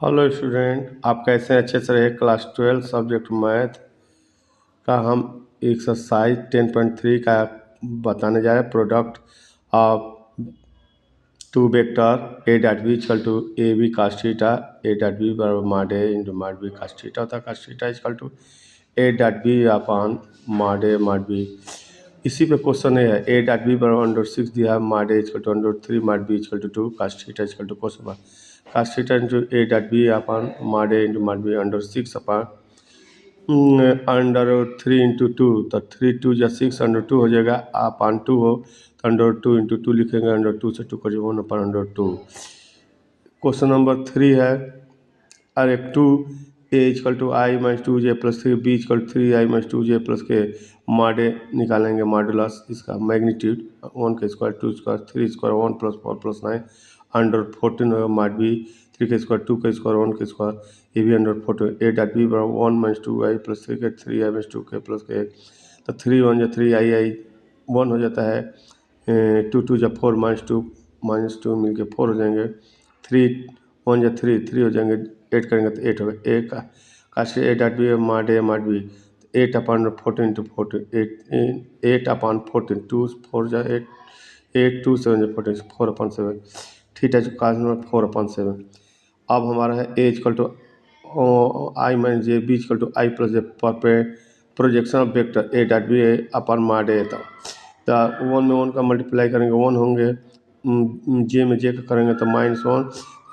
Hello student, आप कैसे हैं? अच्छे से रहे। क्लास 12 सब्जेक्ट मैथ का हम एक्सरसाइज 10.3 का बताने जा रहे हैं। Product of two vector A dot B equal to A B cos theta, A dot B बराबर mod A into mod B cos theta होता है। Cos theta equal to A dot B upon mod A mod B. इसी पे question है A dot B बराबर √6 दिया है, mod A equal to √3 mod B equal to 2 cos theta equal to question cos theta into A dot B upon mod A into mod B √6 upon √3 into 2, तो 3 2 या 6 √2 हो जाएगा। Upon 2 हो तो √2 into 2 लिखेंगे, √2 से 2 को जो 1/√2। क्वेश्चन नंबर 3 है अरे 2 A equal to I minus 2 J plus 3 B equal 3 I minus 2 J plus K mod A निकालेंगे। मॉडुलस इसका मैग्नीट्यूड 1 का square 2 square 3 square 1 plus 4 plus 9 √14 होगा। मॉड बी 3 का स्क्वायर 2 का स्क्वायर 1 का स्क्वायर ये भी √14। ए डॉट बी बराबर 1 माइनस 2 आई प्लस 3 के 3 आई माइनस 2 के प्लस के, तो 3 1 या 3 आई आई 1 हो जाता है। 2 2 या 4 -2 मिलके 4 हो जाएंगे। 3 1 या 3 हो जाएंगे। 8 करेंगे तो 8 होगा। ए का से A dot B mod A mod B 8/14 into 14 8/14 2 4 जा 8 8 2 7 जा 14 4/7 थीटा जो का 4/7। अब हमारा है A equal to I minus J B equal to I plus J पर projection of vector A dot B upon mod A. तो 1 में 1 का मल्टीप्लाई करेंगे 1 होंगे, जे में जे का करेंगे तो -1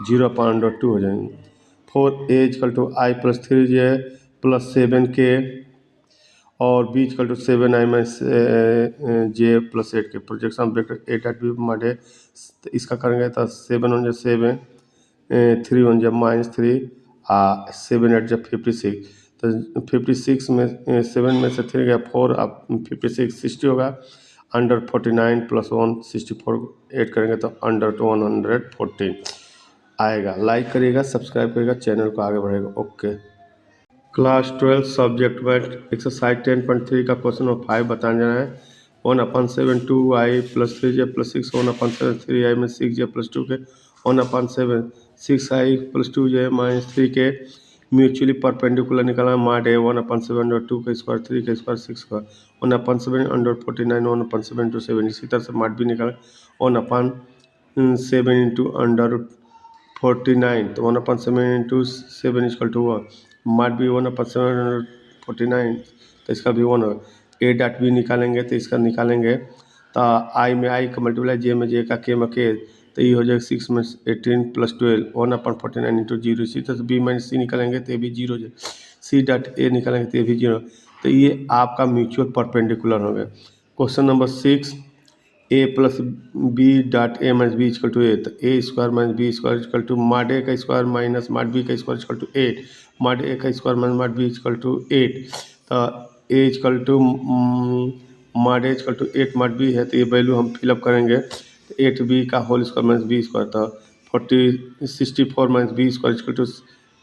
0/√2 हो जाएंगे। 4 A equal to I plus 3 J plus 7 K और B equal to 7 I minus J plus 8 K projection of vector A dot B mod A. तो इसका करेंगे तो 7 1 जा 7 3 1 जा -3 7 8 जा 56। तो 56 में 7 में से 3 गया 4, अब 56 60 होगा। √49 प्लस 1 64 ऐड करेंगे तो √114 आएगा। लाइक करिएगा, सब्सक्राइब करिएगा, चैनल को आगे बढ़ेगा। Okay. Class 12 subject math exercise 10.3 का क्वेश्चन नंबर 5 बताने जा रहे हैं। 1/7 2i plus 3j plus 6 1/7 3i में 6j प्लस 2 के 1/7 6i प्लस 2j माइनस 3 के म्यूचुअली परपेंडिकुलर निकालना। मॉड ए 1/7 2 का स्क्वायर 3 का स्क्वायर 6 का 1/7 √49 1/7 इंटू 7। इसी तरह से मॉड भी निकाला 1/7 इंटू √49, तो 1/7 इंटू 7 इक्वल टू 1। मॉड भी 1/7 √49, तो इसका भी 1 होगा। ए डॉट बी निकालेंगे तो इसका निकालेंगे तो आई में आई का मल्टीप्लाई जे में जे का के में के, तो ये हो जाएगा 6 में 18 प्लस 12 1/49 इंटू 0। इसी तरह से बी माइनस सी निकालेंगे तो ये भी 0 हो जाएगा। सी डॉट ए निकालेंगे तो ये भी 0। तो ये आपका म्यूचुअल परपेंडिकुलर हो गया। Question number 6 A plus B dot A minus B equal to A, तो A square minus B square equal to mod A का स्क्वायर माइनस मॉड बी का square equal to 8 mod A का square minus mod B equal to 8। तो A equal to mod A equal to 8 mod B है, तो ये value हम fill up करेंगे तो 8b का whole square minus B square, तो 64 minus B square equal to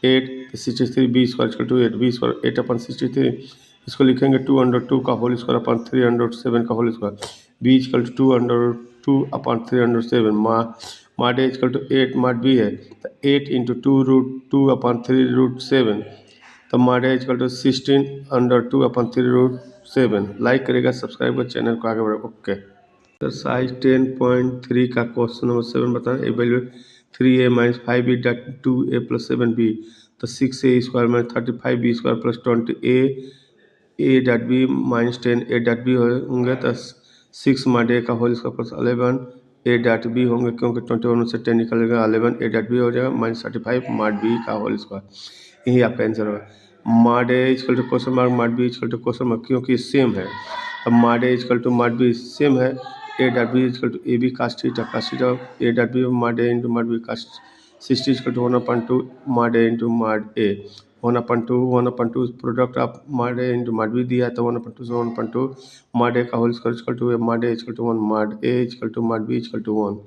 8 63 B square equal to 8 B square 8/63। इसको लिखेंगे 2/2 का होल स्क्वायर अपन 3/7 का whole square B equal to 2/2/3/7 mod A equal to 8 mod B है, तो 8 into 2√2/3√7, तो mod A equal to 16/2/3√7। Like करेगा, subscribe कर, channel को आगे बढ़ेगा। ओके। एक्सरसाइज 10.3 का क्वेश्चन नंबर 7 बताएं। Evaluate 3a minus 5b dot 2a plus 7b, तो 6a square minus 35b square plus 20a A dot B minus 10 A dot B होंगे तो 6 मॉड ए का whole square plus 11 A dot B होंगे, क्योंकि 21 में से 10 निकलेगा 11 ए डॉट बी हो जाएगा माइनस 35 मॉड बी का होल स्क्वायर। यही आपका आंसर होगा। Mod A equal to question mark mod B equal to question mark, क्योंकि सेम है। अब mod A equal to mod B same है। A dot B equal to A B cos theta A dot B mod A into mod B cos 60 equal to 1/2 mod A into mod A 1/2 product of mod A into mod B दिया है, तो 1/2 से 1/2 mod A का whole square equal to mod A equal to 1 mod A equal to mod B equal to 1।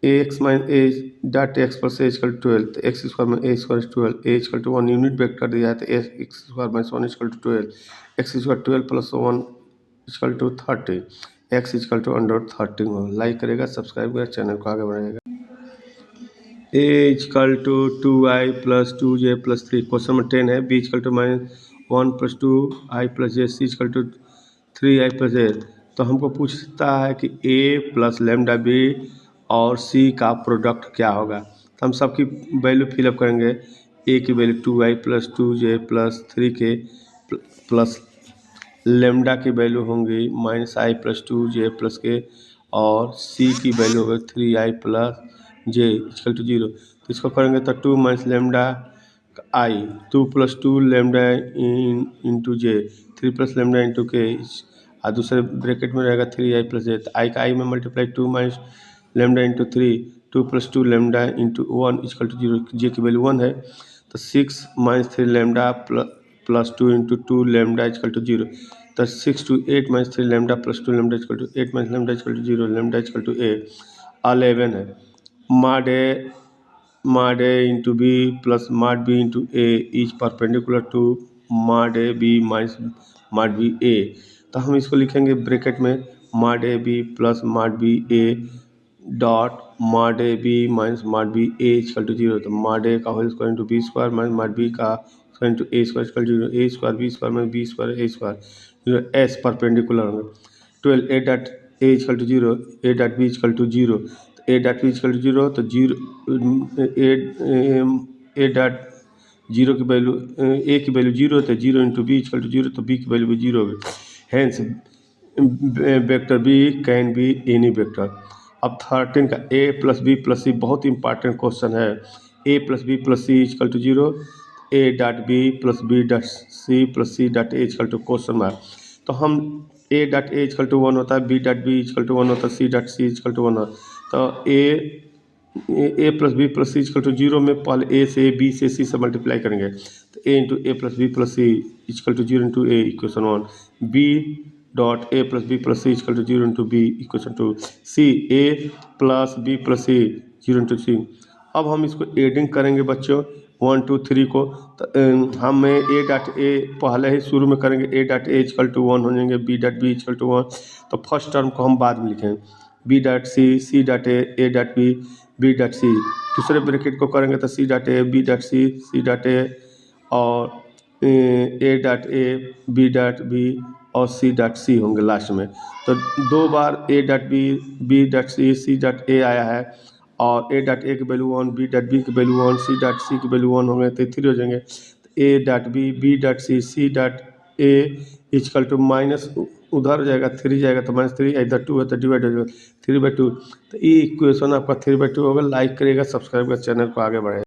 A X minus A dot X plus A equal to 12, तो X square में A square 12 A equal to 1 unit vector दिया है, तो X square minus 1 equal to 12 X square 12 plus 1 equal to 30 X equal to √13। Like करेगा, subscribe करेगा, channel को आगे बढ़ाएगा। A equal to 2i plus 2j plus 3। Question number 10 है B equal to -1 plus 2i plus J, C equal to 3i plus J. तो हमको पूछता है कि ए प्लस लेमडा बी और सी का प्रोडक्ट क्या होगा। तो हम सबकी वैल्यू फिलअप करेंगे। ए की value 2i plus 2j plus 3 के प्लस लेमडा की वैल्यू होंगी -i प्लस 2j प्लस के, और सी की वैल्यू होगी 3i plus J equal to 0। तो इसको करेंगे तो 2 minus lambda I, 2 plus 2 lambda into J, 3 plus lambda into के, और दूसरे ब्रैकेट में रहेगा 3i प्लस जे। तो आई का आई में multiply 2 minus lambda into 3, 2 plus 2 lambda into 1 equal to 0। J की वैल्यू 1 है। तो 6 minus 3 lambda plus 2 into 2 lambda equal to 0। तो 6 to 8 minus 3 lambda plus 2 lambda equal to 8 minus lambda equal to 0, lambda equal to A 11 है। Mod A into B plus mod B into A is perpendicular to mod A B minus mod B A. तो हम इसको लिखेंगे bracket में mod A B plus mod B A dot mod A B minus mod B A equal to 0। तो mod A का whole square into B square minus mod B का square into A square equal to 0, A square B square minus B square A square, as perpendicular होंगे। 12 A dot A equal to 0, A dot B equal to 0। A dot B equal to 0 तो 0 A dot 0 की value, ए की value 0 तो 0 into B equal to 0, तो B की value भी 0 होगी। Hence vector B can be any vector. अब 13 का A plus B plus C बहुत इंपॉर्टेंट क्वेश्चन है। A plus B plus C equal to 0, A dot B plus B dot C plus C dot A equal to question mark. तो हम A dot A equal to 1 होता है, B dot B equal to 1 होता है, C dot C equal to 1 होता है। तो A plus B plus C equal to 0 में पहले ए से बी से सी से मल्टीप्लाई करेंगे। तो A into A plus B plus C equal to 0 into A equation 1, B dot A plus B plus C equal to 0 into B equation 2, C A plus B plus C 0 into C. अब हम इसको adding करेंगे बच्चों 1 2 3 को। तो हम A dot ए पहले ही शुरू में करेंगे, A dot A equal to 1 हो जाएंगे, B dot B equal to 1। तो फर्स्ट टर्म को हम बाद में लिखेंगे, B dot C dot A dot B dot C. दूसरे ब्रैकेट को करेंगे तो C dot A B dot C dot A, और A dot A B dot B और सी डॉट सी होंगे लास्ट में। तो 2 बार A dot B dot C dot A आया है, और ए डॉट ए की वैल्यू 1, बी डॉट बी की वैल्यू 1, सी डॉट सी की वैल्यू 1 होंगे, तो 3 हो जाएंगे। A dot B dot C dot A equal to minus उधर जाएगा 3 जाएगा तो -3, इधर 2 है तो डिवाइड हो जाएगा 3/2। तो ये इक्वेशन आपका 3/2 होगा। लाइक करिएगा, सब्सक्राइब कर चैनल को आगे बढ़ाइए।